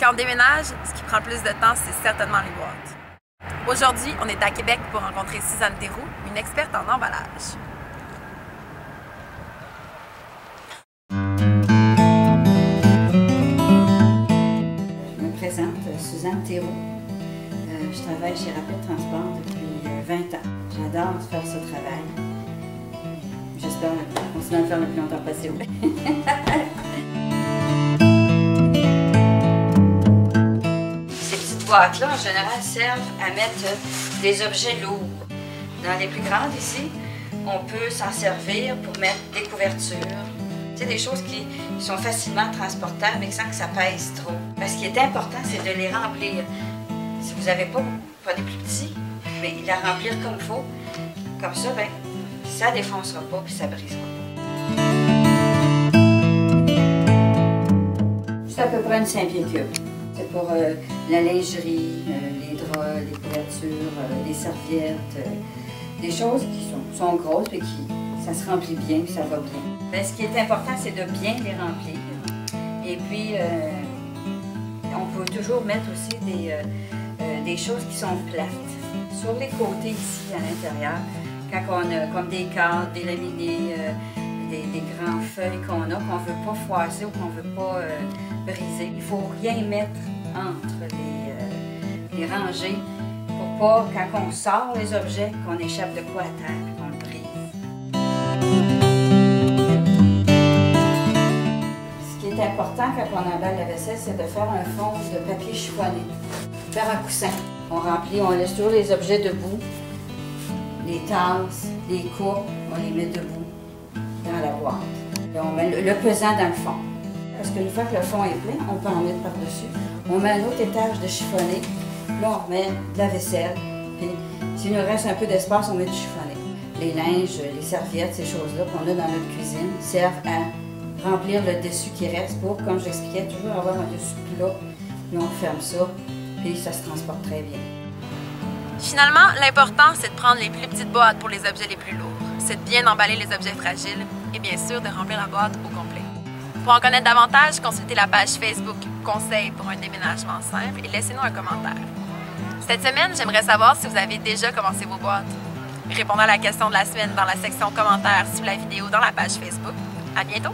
Quand on déménage, ce qui prend le plus de temps, c'est certainement les boîtes. Aujourd'hui, on est à Québec pour rencontrer Suzanne Théroux, une experte en emballage. Je me présente, Suzanne Théroux. Je travaille chez Rapid Transport depuis 20 ans. J'adore faire ce travail. J'espère continuer à le faire le plus longtemps possible. Ces petites boîtes-là, en général, servent à mettre des objets lourds. Dans les plus grandes ici, on peut s'en servir pour mettre des couvertures. Tu sais, des choses qui sont facilement transportables mais sans que ça pèse trop. Parce qu'il est important, c'est de les remplir. Si vous n'avez pas, prenez plus petit, mais il la remplir comme il faut. Comme ça, ben, ça ne défoncera pas et ça ne brisera pas. C'est à peu près une 5 pieds cubes. C'est pour la lingerie, les draps, les couvertures, les serviettes, des choses qui sont grosses et qui ça se remplit bien et ça va bien. Ben, ce qui est important, c'est de bien les remplir. Et puis, on peut toujours mettre aussi des choses qui sont plates. Sur les côtés ici, à l'intérieur, quand on a comme des cadres, des laminés, des grandes feuilles qu'on a, qu'on ne veut pas froisser ou qu'on ne veut pas briser, il ne faut rien mettre entre les rangées pour pas, quand on sort les objets, qu'on échappe de quoi à terre et qu'on le brise. Ce qui est important quand on emballe la vaisselle, c'est de faire un fond de papier chiffonné. Faire un coussin. On remplit, on laisse toujours les objets debout. Les tasses, les coupes, on les met debout dans la boîte. Et on met le pesant dans le fond. Parce qu'une fois que le fond est plein, on peut en mettre par-dessus. On met un autre étage de chiffonné. Là, on remet de la vaisselle. Puis, s'il nous reste un peu d'espace, on met du chiffonné. Les linges, les serviettes, ces choses-là qu'on a dans notre cuisine servent à remplir le dessus qui reste pour, comme j'expliquais, toujours avoir un dessus plat. Puis on ferme ça, puis ça se transporte très bien. Finalement, l'important, c'est de prendre les plus petites boîtes pour les objets les plus lourds. C'est de bien emballer les objets fragiles et bien sûr de remplir la boîte au complet. Pour en connaître davantage, consultez la page Facebook Conseils pour un déménagement simple et laissez-nous un commentaire. Cette semaine, j'aimerais savoir si vous avez déjà commencé vos boîtes. Répondez à la question de la semaine dans la section commentaires sous la vidéo dans la page Facebook. À bientôt!